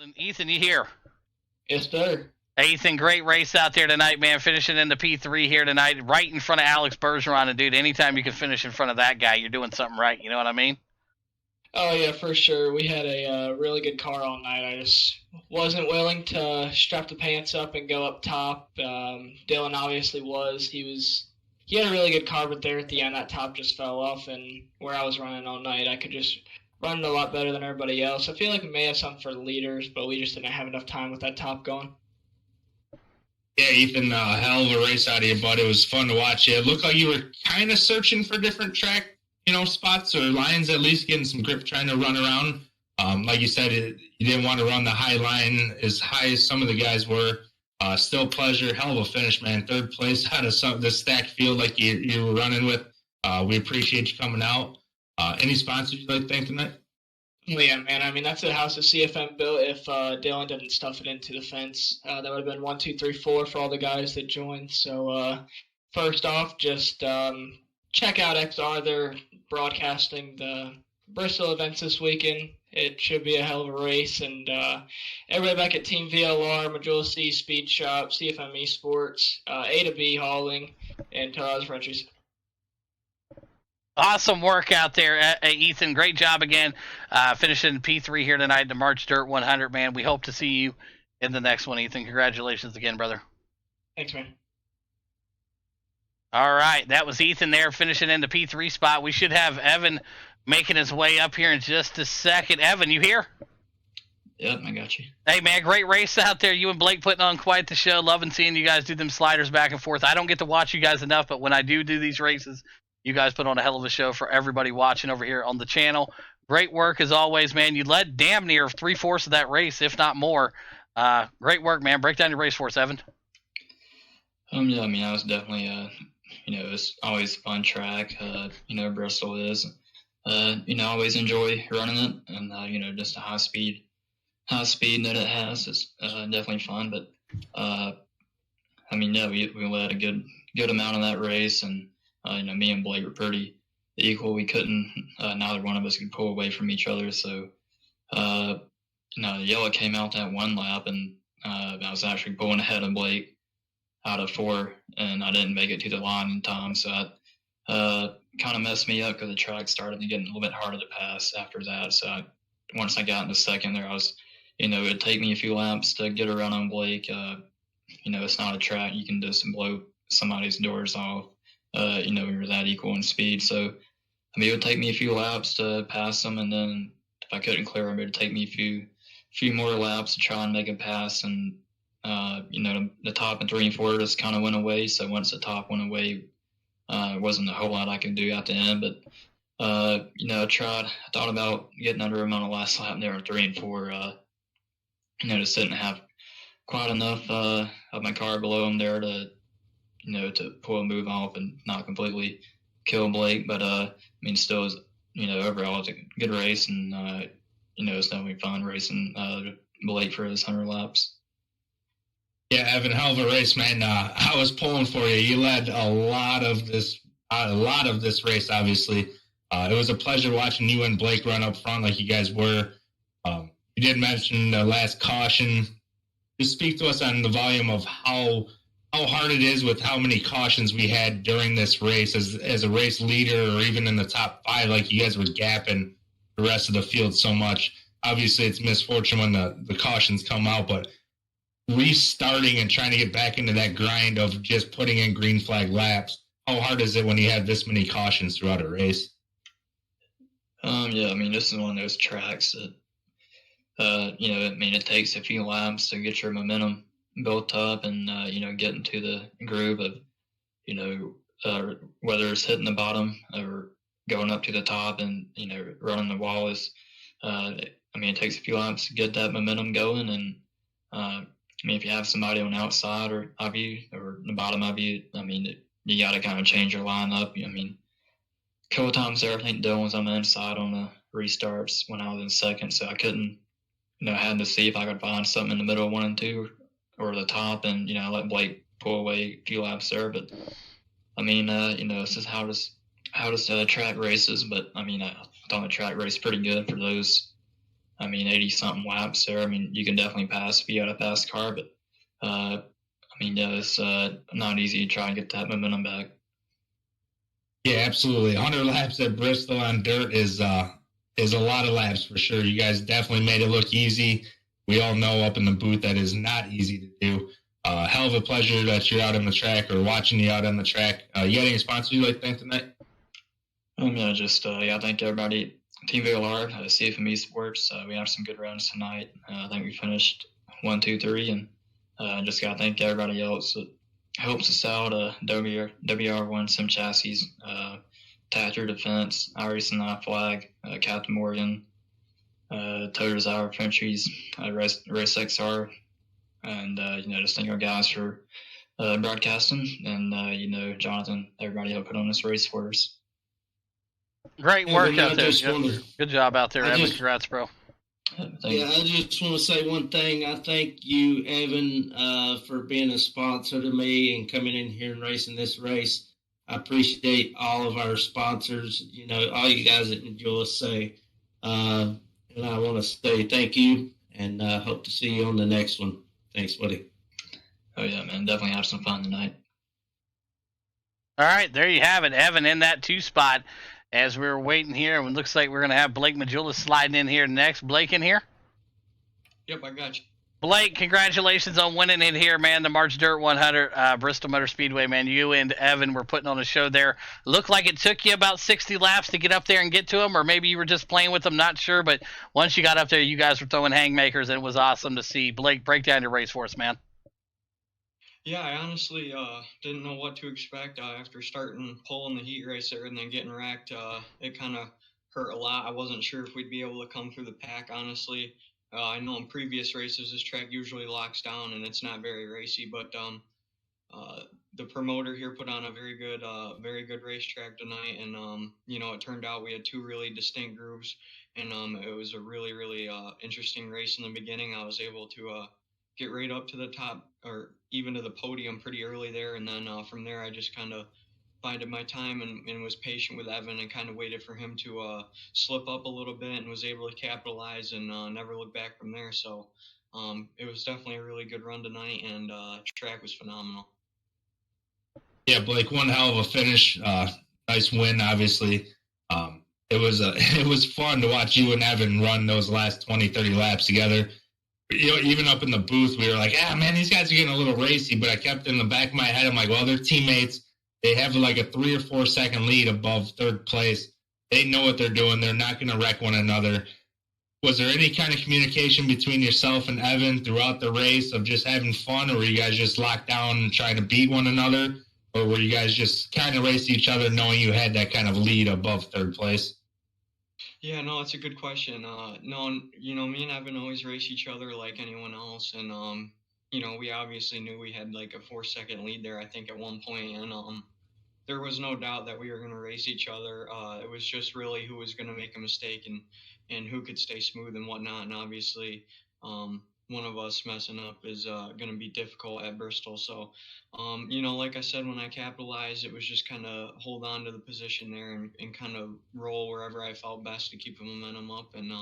And Ethan, you here? Yes, sir. Hey, Ethan, great race out there tonight, man. Finishing in the P3 here tonight, right in front of Alex Bergeron. And, dude, anytime you can finish in front of that guy, you're doing something right. You know what I mean? Oh yeah, for sure. We had a really good car all night. I just wasn't willing to strap the pants up and go up top. Dylan obviously was. He had a really good car, but there at the end that top just fell off. And where I was running all night, I could just run it a lot better than everybody else. I feel like we may have something for the leaders, but we just didn't have enough time with that top going. Yeah, Ethan, hell of a race out of you, bud. It was fun to watch you. It looked like you were kind of searching for different track, spots or lines, at least getting some grip, trying to run around. Like you said, you didn't want to run the high line as high as some of the guys were. Still pleasure, hell of a finish, man. Third place out of the stacked field like you were running with. We appreciate you coming out. Any sponsors you'd like to thank tonight? Well, yeah, man. I mean, that's a house that CFM built. If Dylan didn't stuff it into the fence, that would have been 1, 2, 3, 4 for all the guys that joined. So, first off, just check out XR. They're broadcasting the Bristol events this weekend. It should be a hell of a race. And everybody back at Team VLR, Majula C Speed Shop, CFM Esports, A to B Hauling, and Taraz Frenchies. Awesome work out there, Ethan. Great job again. Finishing P3 here tonight, the March Dirt 100, man. We hope to see you in the next one, Ethan. Congratulations again, brother. Thanks, man. All right, that was Ethan there finishing in the P3 spot. We should have Evan making his way up here in just a second. Evan, you here? Yep, I got you. Hey, man, great race out there. You and Blake putting on quite the show. Loving seeing you guys do them sliders back and forth. I don't get to watch you guys enough, but when I do these races, you guys put on a hell of a show for everybody watching over here on the channel. Great work as always, man. You led damn near 3/4 of that race, if not more. Great work, man. Break down your race for us, Evan. Yeah, I mean, I was definitely, it's always a fun track. Bristol is. I always enjoy running it, and just the high speed that it has is definitely fun. But we led a good amount of that race, and me and Blake were pretty equal. We couldn't, neither one of us could pull away from each other. So, the yellow came out that one lap, and I was actually pulling ahead of Blake out of 4, and I didn't make it to the line in time. So that kind of messed me up because the track started getting a little bit harder to pass after that. So once I got into second there, I was, it'd take me a few laps to get around on Blake. It's not a track you can just blow somebody's doors off. When you're that equal in speed. So, it would take me a few laps to pass them, and then if I couldn't clear them, it would take me a few more laps to try and make a pass. And, the top and 3 and 4 just kind of went away. So once the top went away, wasn't a whole lot I could do at the end. But, I thought about getting under him on the last lap there in 3 and 4. Just didn't have quite enough of my car below him there to pull a move off and not completely kill Blake. But, still, overall, it's a good race, and, it's definitely fun racing Blake for his 100 laps. Yeah, Evan, hell of a race, man. I was pulling for you. You led a lot of this race, obviously. It was a pleasure watching you and Blake run up front like you guys were. You did mention the last caution. Just speak to us on the volume of how hard it is with how many cautions we had during this race as a race leader, or even in the top 5, like you guys were gapping the rest of the field so much. Obviously, it's misfortune when the cautions come out, but restarting and trying to get back into that grind of just putting in green flag laps, how hard is it when you have this many cautions throughout a race? This is one of those tracks that, it takes a few laps to get your momentum built up and, get into the groove of, whether it's hitting the bottom or going up to the top and, running the wall is, it takes a few laps to get that momentum going. And, if you have somebody on the outside or of you or the bottom of you, you got to kind of change your lineup. A couple of times there, I think Dylan was on the inside on the restarts when I was in second, so I couldn't, I had to see if I could find something in the middle of 1 and 2 or the top, and I let Blake pull away a few laps there. But this is how this track races. But I thought the track race pretty good for those I mean, 80-something laps there. I mean, you can definitely pass if you got a fast car, but I mean, yeah, it's not easy to try and get that momentum back. Yeah, absolutely. 100 laps at Bristol on dirt is a lot of laps for sure. You guys definitely made it look easy. We all know up in the booth that is not easy to do. Hell of a pleasure that you're out on the track or watching you out on the track. You got any sponsors you'd like to thank tonight? Yeah, just I thank everybody. Team VLR, CFME Sports. We have some good rounds tonight. I think we finished 1, 2, 3, and just gotta thank everybody else that helps us out. WR1 Sim Chassis, Thatcher Defense, Iris and I Flag, Captain Morgan, Toter's Hour Frenchies, Race XR, and just thank our guys for broadcasting, and Jonathan, everybody who put on this race for us. Great work out there. Wanna, Good job out there, Evan. just, Congrats, bro. I just want to say one thing. I thank you, Evan, for being a sponsor to me and coming in here and racing this race. I appreciate all of our sponsors, all you guys that enjoy us say. And I want to say thank you and hope to see you on the next one. Thanks, buddy. Oh, yeah, man. Definitely have some fun tonight. All right, there you have it. Evan in that 2 spot. As we were waiting here, it looks like we're going to have Blake Majula sliding in here next. Blake in here? Yep, I got you. Blake, congratulations on winning it here, man. The March Dirt 100, Bristol Motor Speedway, man. You and Evan were putting on a show there. Looked like it took you about 60 laps to get up there and get to them, or maybe you were just playing with them, not sure. But once you got up there, you guys were throwing haymakers, and it was awesome to see. Blake, break down your race for us, man. Yeah, I honestly didn't know what to expect after pulling the heat race there and then getting wrecked. It kind of hurt a lot. I wasn't sure if we'd be able to come through the pack, honestly. I know in previous races this track usually locks down and it's not very racy, but the promoter here put on a very good racetrack tonight, and it turned out we had 2 really distinct grooves, and it was a really interesting race in the beginning. I was able to get right up to the top or even to the podium pretty early there, and then from there I just kind of bided my time and was patient with Evan and kind of waited for him to slip up a little bit, and was able to capitalize and never look back from there. So it was definitely a really good run tonight, and track was phenomenal. Yeah, Blake, one hell of a finish. Nice win, obviously. It was fun to watch you and Evan run those last 20, 30 laps together. Even up in the booth, we were like, man, these guys are getting a little racy. But I kept in the back of my head, I'm like, well, they're teammates. They have like a 3 or 4 second lead above third place. They know what they're doing. They're not going to wreck one another. Was there any kind of communication between yourself and Evan throughout the race of just having fun, or were you guys just locked down and trying to beat one another? Or were you guys just kind of racing each other knowing you had that kind of lead above third place? Yeah, no, it's a good question. No, me and Evan always race each other like anyone else, and we obviously knew we had like a 4-second lead there, I think, at one point, and there was no doubt that we were going to race each other. It was just really who was going to make a mistake and who could stay smooth and whatnot, and obviously, one of us messing up is going to be difficult at Bristol. So, like I said, when I capitalized, it was just kind of hold on to the position there and kind of roll wherever I felt best to keep the momentum up. And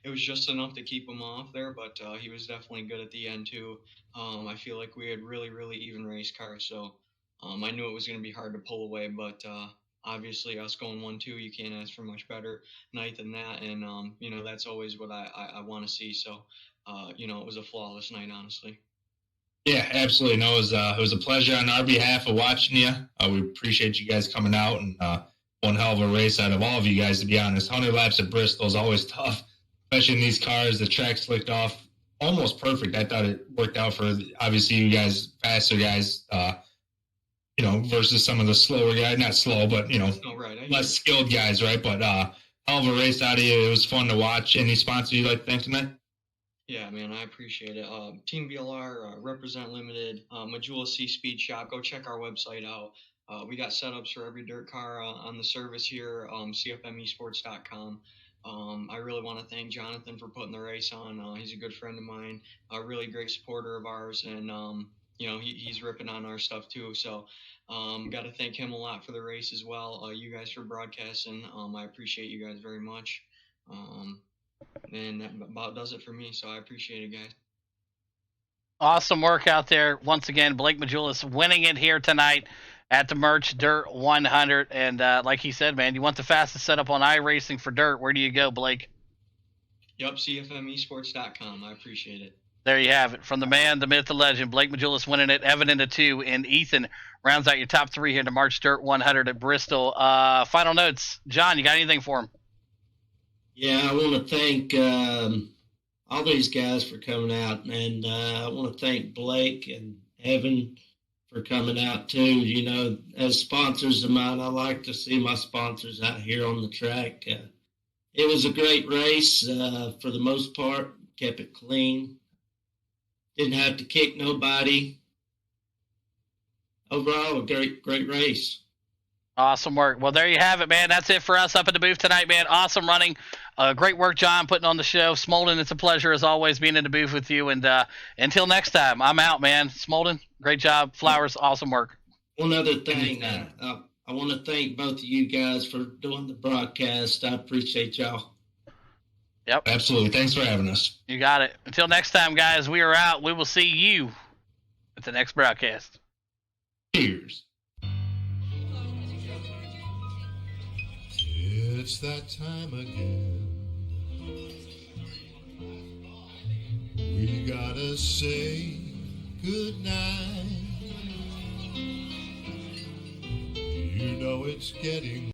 it was just enough to keep him off there, but he was definitely good at the end too. I feel like we had really even race cars, so I knew it was going to be hard to pull away, but obviously us going 1-2, you can't ask for much better night than that. And, that's always what I want to see. So, it was a flawless night, honestly. Yeah, absolutely. No, it was a pleasure on our behalf of watching you. We appreciate you guys coming out, and one hell of a race out of all of you guys, to be honest. 100 laps at Bristol is always tough, especially in these cars. The track slicked off almost perfect. I thought it worked out for, obviously, you guys, faster guys, versus some of the slower guys. Not slow, but, less skilled guys, right? But hell of a race out of you. It was fun to watch. Any sponsors you'd like to thank tonight? Yeah, man, I appreciate it. Team VLR, Represent Limited, Majula C Speed Shop. Go check our website out. We got setups for every dirt car on the service here, cfmesports.com. I really want to thank Jonathan for putting the race on. He's a good friend of mine, a really great supporter of ours, and he's ripping on our stuff too. So got to thank him a lot for the race as well. You guys for broadcasting. I appreciate you guys very much. And that about does it for me. So I appreciate it, guys. Awesome work out there. Once again, Blake Majulis winning it here tonight at the Merch Dirt 100. And like he said, man, you want the fastest setup on iRacing for dirt. Where do you go, Blake? Yup, CFMesports.com. I appreciate it. There you have it. From the man, the myth, the legend, Blake Majulis winning it, Evan into 2, and Ethan rounds out your top 3 here to March Dirt 100 at Bristol. Final notes. John, you got anything for him? Yeah, I want to thank all these guys for coming out, and I want to thank Blake and Evan for coming out too. You know, as sponsors of mine, I like to see my sponsors out here on the track. It was a great race for the most part. Kept it clean. Didn't have to kick nobody. Overall, a great race. Awesome work. Well, there you have it, man. That's it for us up at the booth tonight, man. Awesome running. Great work, John, putting on the show. Smolden, it's a pleasure as always being in the booth with you. And until next time, I'm out, man. Smolden, great job. Flowers, awesome work. One other thing, I want to thank both of you guys for doing the broadcast. I appreciate y'all. Yep. Absolutely. Thanks for having us. You got it. Until next time, guys, we are out. We will see you at the next broadcast. Cheers. It's that time again. We gotta say goodnight. You know it's getting